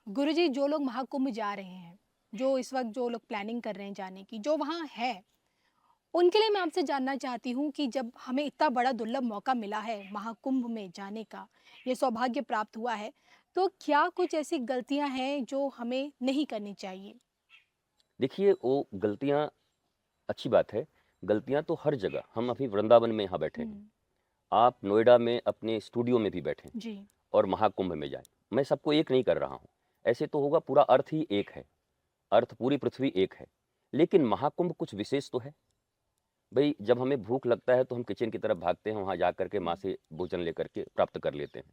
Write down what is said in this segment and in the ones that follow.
गुरुजी, जो लोग महाकुंभ जा रहे हैं, जो इस वक्त जो लोग प्लानिंग कर रहे हैं जाने की, जो वहाँ है, उनके लिए मैं आपसे जानना चाहती हूँ कि जब हमें इतना बड़ा दुर्लभ मौका मिला है महाकुंभ में जाने का, ये सौभाग्य प्राप्त हुआ है, तो क्या कुछ ऐसी गलतियाँ हैं जो हमें नहीं करनी चाहिए? देखिए, वो गलतियाँ अच्छी बात है। गलतियाँ तो हर जगह हम अभी वृंदावन में यहाँ बैठे हैं। हुँ, आप नोएडा में अपने स्टूडियो में भी बैठे हैं जी। और महाकुंभ में जाएँ। मैं सबको एक नहीं कर रहा हूँ। ऐसे तो होगा पूरा अर्थ ही एक है, अर्थ पूरी पृथ्वी एक है। लेकिन महाकुंभ कुछ विशेष तो है। भई जब हमें भूख लगता है तो हम किचन की तरफ भागते हैं, वहाँ जा कर के माँ हुँ, से भोजन लेकर के प्राप्त कर लेते हैं।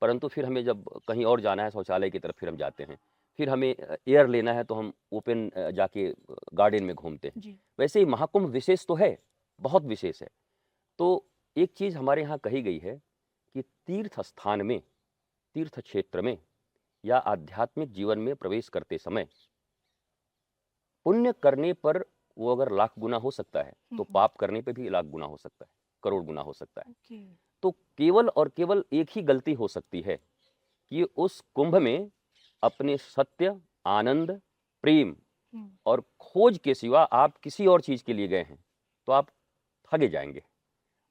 परंतु फिर हमें जब कहीं और जाना है शौचालय की तरफ फिर हम जाते हैं। फिर हमें एयर लेना है तो हम ओपन जाके गार्डन में घूमते हैं। जी। वैसे ही महाकुंभ विशेष तो है, बहुत विशेष है। तो एक चीज़ हमारे यहाँ कही गई है कि तीर्थ स्थान में, तीर्थ क्षेत्र में या आध्यात्मिक जीवन में प्रवेश करते समय पुण्य करने पर वो अगर लाख गुना हो सकता है, हुँ, तो हुँ। पाप करने पे भी लाख गुना हो सकता है, करोड़ गुना हो सकता है। ओके। तो केवल और केवल एक ही गलती हो सकती है कि उस कुंभ में अपने सत्य, आनंद, प्रेम हुँ, और खोज के सिवा आप किसी और चीज़ के लिए गए हैं, तो आप ठगे जाएँगे।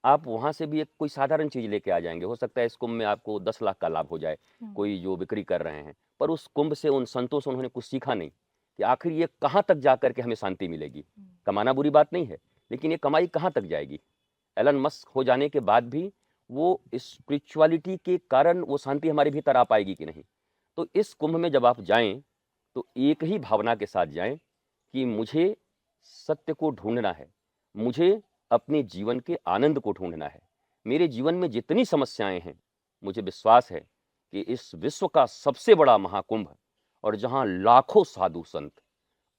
आप वहाँ से भी एक कोई साधारण चीज़ लेके आ जाएँगे। हो सकता है इस कुंभ में आपको 10 लाख का लाभ हो जाए, हुँ, कोई जो बिक्री कर रहे हैं। पर उस कुंभ से उन संतों से उन्होंने कुछ सीखा नहीं कि आखिर ये कहाँ तक जा कर के हमें शांति मिलेगी। हुँ, कमाना बुरी बात नहीं है, लेकिन ये कमाई कहाँ तक जाएगी? एलन मस्क हो जाने के बाद भी वो स्पिरिचुअलिटी के कारण वो शांति हमारे भीतर आ पाएगी कि नहीं? तो इस कुंभ में जब आप जाएँ, तो एक ही भावना के साथ जाएँ कि मुझे सत्य को ढूँढना है, मुझे अपने जीवन के आनंद को ढूँढना है। मेरे जीवन में जितनी समस्याएँ हैं, मुझे विश्वास है कि इस विश्व का सबसे बड़ा महाकुंभ और जहाँ लाखों साधु-संत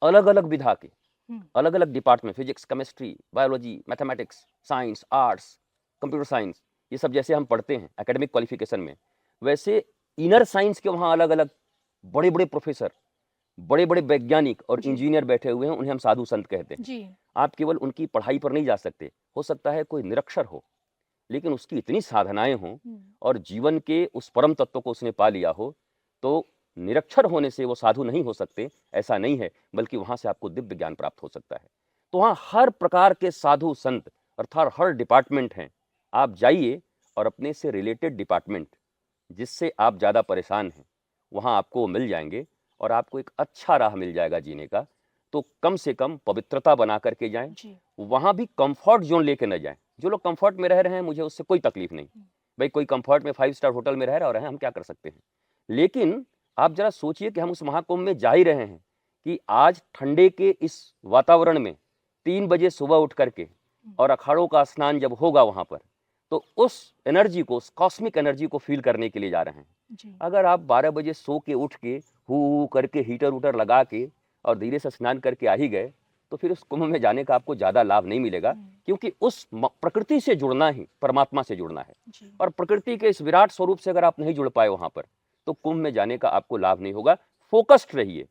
अलग-अलग विधा के, हुँ, अलग-अलग department physics, chemistry, biology, mathematics, science, arts, computer science ये सब जैसे हम पढ़ते हैं एकेडमिक क्वालिफ़िकेशन में, वैसे इनर साइंस के वहाँ अलग-अलग बड़े-बड़े प्रोफ़ेसर, बड़े-बड़े वैज्ञानिक और जी, इंजीनियर बैठे हुए हैं, उन्हें हम साधु-संत कहते हैं। जी। आप केवल उनकी पढ़ाई पर नहीं जा सकते। हो सकता है कोई निरक्षर हो, लेकिन उसकी इतनी साधनाएँ हों हुँ, और जीवन के उस परम तत्व को उसने पा लिया हो, तो निरक्षर होने से वो साधु नहीं हो सकते, ऐसा नहीं है, बल्कि वहाँ से आपको दिव्य ज्ञान प्राप्त हो सकता है। तो वहाँ हर प्रकार के साधु-संत अर्थात हर डिपार्टमेंट हैं। आप जाइए और अपने से रिलेटेड डिपार्टमेंट जिससे आप ज़्यादा परेशान हैं, वहाँ आपको वो मिल जाएँगे और आपको एक अच्छा राह मिल जाएगा जीने का। तो कम से कम पवित्रता बना कर के जाएँ, जी। वहाँ भी कम्फ़र्ट ज़ोन लेके ना जाएँ। जो लोग कम्फ़र्ट में रह रहे हैं, मुझे उससे कोई तकलीफ़ नहीं। हुँ, भई कोई कम्फ़र्ट में 5 स्टार होटल में रह रहा है, हम क्या कर सकते हैं? लेकिन आप ज़रा सोचिए कि हम उस महाकुंभ में जा ही रहे हैं, कि आज ठंडे के इस वातावरण में 3 बजे सुबह उठ कर के हुँ, और अखाड़ों का स्नान जब होगा वहाँ पर, तो उस एनर्जी को, उस कॉस्मिक एनर्जी को फ़ील करने के लिए जा रहे हैं। जी। अगर आप 12 बजे सो के उठ के, हू-हू करके हीटर-वूटर लगा के और धीरे से स्नान करके आ ही गए, तो फिर उस कुंभ में जाने का आपको ज़्यादा लाभ नहीं मिलेगा, हुँ, क्योंकि उस प्रकृति से जुड़ना ही परमात्मा से जुड़ना है। जी। और प्रकृति के इस विराट स्वरूप से अगर आप नहीं जुड़ पाए वहाँ पर, तो कुंभ में जाने का आपको लाभ नहीं होगा। फ़ोकस्ड रहिए।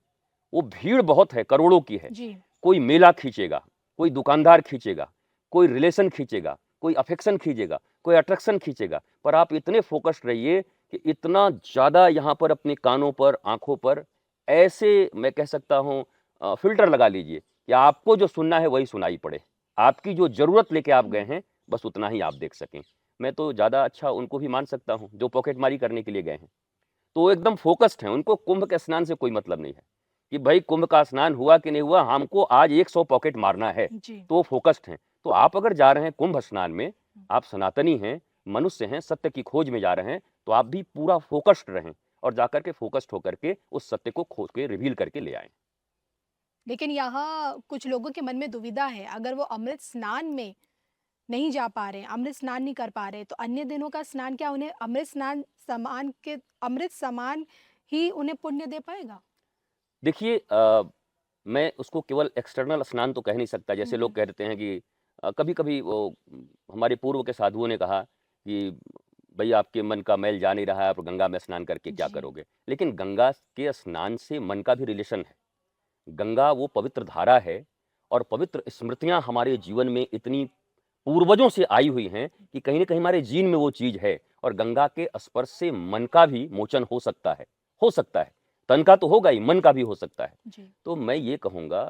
वो भीड़ बहुत है, करोड़ों की है। जी। कोई मेला खींचेगा, कोई दुकानदार खींचेगा, कोई रिलेशन खींचेगा, कोई अफ़ेक्शन खींचेगा, कोई अट्रैक्शन खींचेगा, पर आप इतने फ़ोकस्ड रहिए कि इतना ज़्यादा यहाँ पर अपने कानों पर, आँखों पर ऐसे मैं कह सकता हूँ फ़िल्टर लगा लीजिए कि आपको जो सुनना है वही सुनाई पड़े। आपकी जो ज़रूरत लेके आप गए हुँ, हैं, बस उतना ही आप देख सकें। मैं तो ज़्यादा अच्छा उनको भी मान सकता हूँ, जो पॉकेटमारी करने के लिए गए हैं। तो वो एकदम फ़ोकस्ड हैं, उनको कुंभ के स्नान से कोई मतलब नहीं है, कि भई कुंभ का स्नान हुआ कि नहीं हुआ, हमको आज 100 पॉकेट मारना है, जी। तो वो फ़ोकस्ड हैं। तो आप अगर जा रहे हैं कुंभ स्नान में, हुँ, आप सनातनी हैं, मनुष्य हैं, सत्य की खोज में जा रहे हैं, तो आप भी पूरा फ़ोकस्ड रहें और जाकर के फ़ोकस्ड होकर के उस सत्य को खोज के रिवील करके ले आएँ। लेकिन यहाँ कुछ लोगों के मन में दुविधा है, अगर वो अमृत स्नान में नहीं जा पा रहे हैं, अमृत स्नान नहीं कर पा रहे, तो अन्य दिनों का स्नान क्या उन्हें अमृत समान ही उन्हें पुण्य दे पाएगा? देखिए मैं उसको केवल एक्सटर्नल स्नान तो कह नहीं सकता, हुँ, जैसे लोग हुँ। कह देते हैं कि कभी-कभी वो हमारे पूर्व के साधुओं ने कहा कि भई आपके मन का मैल जा नहीं रहा है, आप गंगा में स्नान करके क्या जी, करोगे? लेकिन गंगा के स्नान से मन का भी रिलेशन है। गंगा वो पवित्र धारा है और पवित्र स्मृतियाँ हमारे जीवन में इतनी पूर्वजों से आई हुई हैं कि कहीं न कहीं हमारे जीन में वो चीज़ है और गंगा के स्पर्श से मन का भी मोचन हो सकता है, हो सकता है। तन का तो होगा ही, मन का भी हो सकता है। जी। तो मैं ये कहूँगा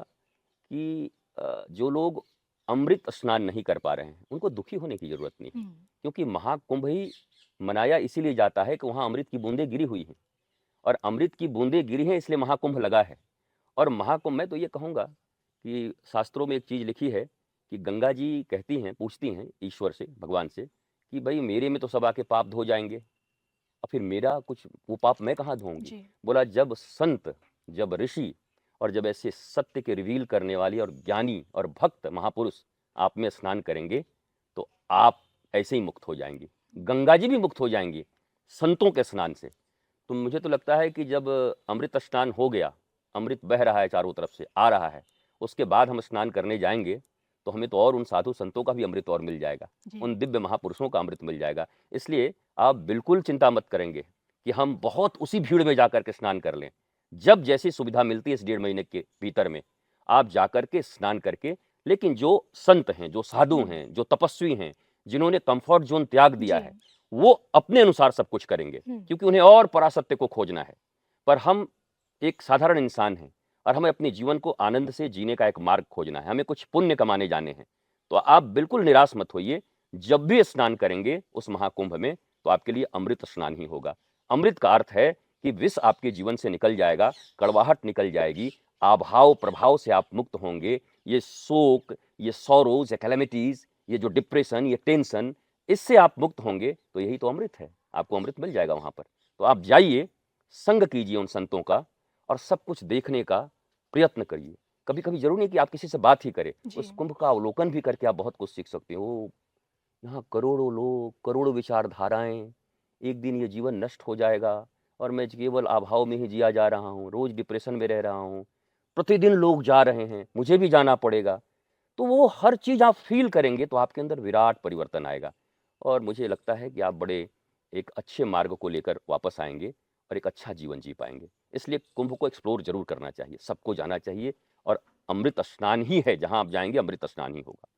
कि जो लोग अमृत स्नान नहीं कर पा रहे हैं, उनको दुखी होने की ज़रूरत नहीं है, हुँ। क्योंकि महाकुंभ ही मनाया इसीलिए जाता है कि वहाँ अमृत की बूँदें गिरी हुई हैं, और अमृत की बूँदें गिरी हैं इसलिए महाकुंभ लगा है। और महाकुंभ मैं तो ये कहूँगा कि शास्त्रों में एक चीज़ लिखी है कि गंगा जी कहती हैं, पूछती हैं ईश्वर से, भगवान से कि भई मेरे में तो सब आके पाप धो जाएँगे, और फिर मेरा कुछ वो पाप मैं कहाँ धोऊँगी? जी। बोला जब संत, जब ऋषि और जब ऐसे सत्य के रिवील करने वाले और ज्ञानी और भक्त महापुरुष आप में स्नान करेंगे, तो आप ऐसे ही मुक्त हो जाएँगी। गंगा जी भी मुक्त हो जाएँगी, संतों के स्नान से। तो मुझे तो लगता है कि जब अमृत स्नान हो गया, अमृत बह रहा है चारों तरफ से, आ रहा है, उसके बाद हम स्नान करने जाएँगे, तो हमें तो और उन साधु संतों का भी अमृत और मिल जाएगा, जी। उन दिव्य महापुरुषों का अमृत मिल जाएगा। इसलिए आप बिल्कुल चिंता मत करेंगे कि हम बहुत उसी भीड़ में जाकर के स्नान कर लें। जब जैसी सुविधा मिलती है इस डेढ़ महीने के भीतर में, आप जाकर के स्नान करके, लेकिन जो संत हैं, जो साधु हुँ। हैं, जो तपस्वी हैं, जिन्होंने कम्फर्ट ज़ोन त्याग दिया जी। है, वो अपने अनुसार सब कुछ करेंगे, हुँ। क्योंकि उन्हें और परासत्य को खोजना है। पर हम एक साधारण इंसान हैं और हमें अपने जीवन को आनंद से जीने का एक मार्ग खोजना है, हमें कुछ पुण्य कमाने जाने हैं। तो आप बिल्कुल निराश मत होइए, जब भी स्नान करेंगे उस महाकुंभ में, तो आपके लिए अमृत स्नान ही होगा। अमृत का अर्थ है कि विष आपके जीवन से निकल जाएगा, कड़वाहट निकल जाएगी, अभाव प्रभाव से आप मुक्त होंगे। ये शोक, ये सॉरोज़, ये कैलेमिटीज़, ये जो डिप्रेशन, ये टेंशन, इससे आप मुक्त होंगे, तो यही तो अमृत है। आपको अमृत मिल जाएगा वहाँ पर। तो आप जाइए, संग कीजिए उन संतों का और सब कुछ देखने का प्रयत्न करिए। कभी-कभी ज़रूरी नहीं कि आप किसी से बात ही करें, जी। उस कुंभ का अवलोकन भी करके आप बहुत कुछ सीख सकते हो। यहाँ करोड़ों लोग, करोड़ों विचारधाराएँ, एक दिन ये जीवन नष्ट हो जाएगा और मैं केवल अभाव में ही जिया जा रहा हूँ, रोज़ डिप्रेशन में रह रहा हूँ। प्रतिदिन लोग जा रहे हैं, मुझे भी जाना पड़ेगा। तो वो हर चीज़ आप फ़ील करेंगे तो आपके अंदर विराट परिवर्तन आएगा, और मुझे लगता है कि आप बड़े एक अच्छे मार्ग को लेकर वापस आएँगे और एक अच्छा जीवन जी पाएँगे। इसलिए कुंभ को एक्सप्लोर ज़रूर करना चाहिए, सबको जाना चाहिए, और अमृत स्नान ही है, जहाँ आप जाएँगे अमृत स्नान ही होगा।